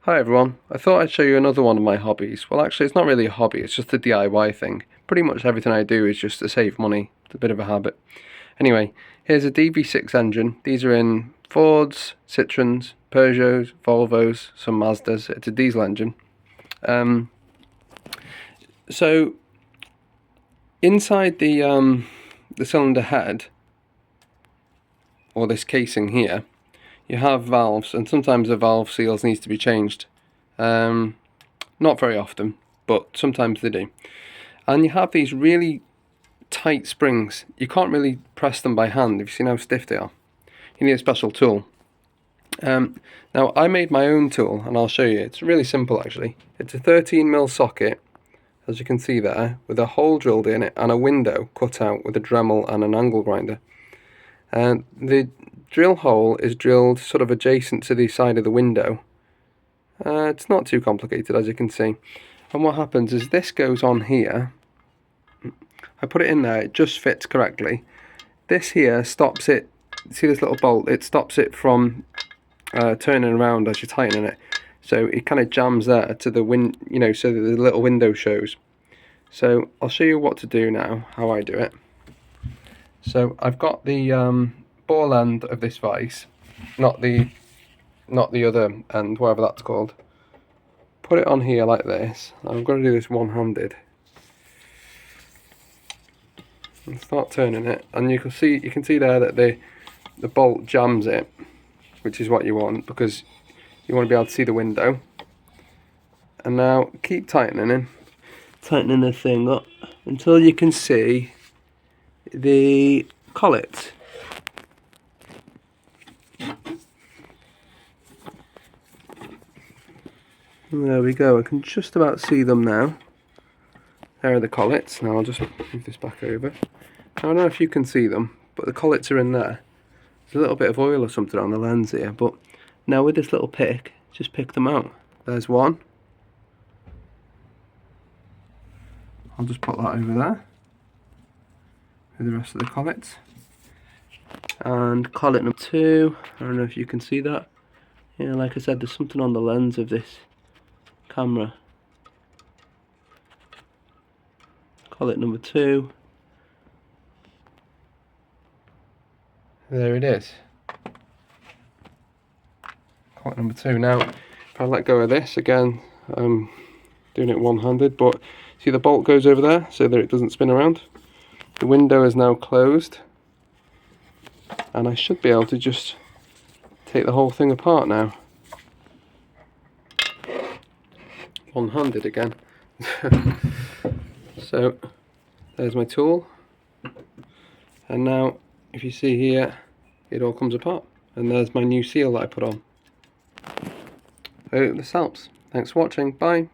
Hi everyone, I thought I'd show you another one of my hobbies. Well, actually it's not really a hobby, it's just a DIY thing. Pretty much everything I do is just to save money. It's a bit of a habit. Anyway, here's a DV6 engine. These are in Fords, Citroens, Peugeots, Volvos, some Mazdas. It's a diesel engine. So inside the cylinder head, or this casing here, you have valves, and sometimes the valve seals needs to be changed. Not very often, but sometimes they do. And you have these really tight springs. You can't really press them by hand. Have you seen how stiff they are? You need a special tool. Now I made my own tool, and I'll show you. It's really simple actually. It's a 13mm socket, as you can see there, with a hole drilled in it and a window cut out with a Dremel and an angle grinder. And the drill hole is drilled sort of adjacent to the side of the window. It's not too complicated, as you can see. And what happens is this goes on here. I put it in there, it just fits correctly. This here stops it. See this little bolt? It stops it from turning around as you're tightening it. So it kind of jams there to the so that the little window shows. So I'll show you what to do now, how I do it. So I've got the ball end of this vise, not the other end, whatever that's called. Put it on here like this. I'm going to do this one-handed. And start turning it, and you can see there that the bolt jams it, which is what you want because you want to be able to see the window. And now keep tightening the thing up until you can see the collets. There we go, I can just about see them now. There are the collets. Now I'll just move this back over. I don't know if you can see them, but the collets are in there. There's a little bit of oil or something on the lens here, but now with this little pick, just pick them out. There's one. I'll just put that over there with the rest of the collets. And collet number 2, I don't know if you can see that. Yeah, like I said, there's something on the lens of this camera. Collet number 2. There it is. Collet number 2. Now, if I let go of this, again, I'm doing it one-handed, but see the bolt goes over there so that it doesn't spin around. The window is now closed, and I should be able to just take the whole thing apart now. One-handed again. So there's my tool, and now if you see here, it all comes apart, and there's my new seal that I put on. I hope this helps. Thanks for watching. Bye.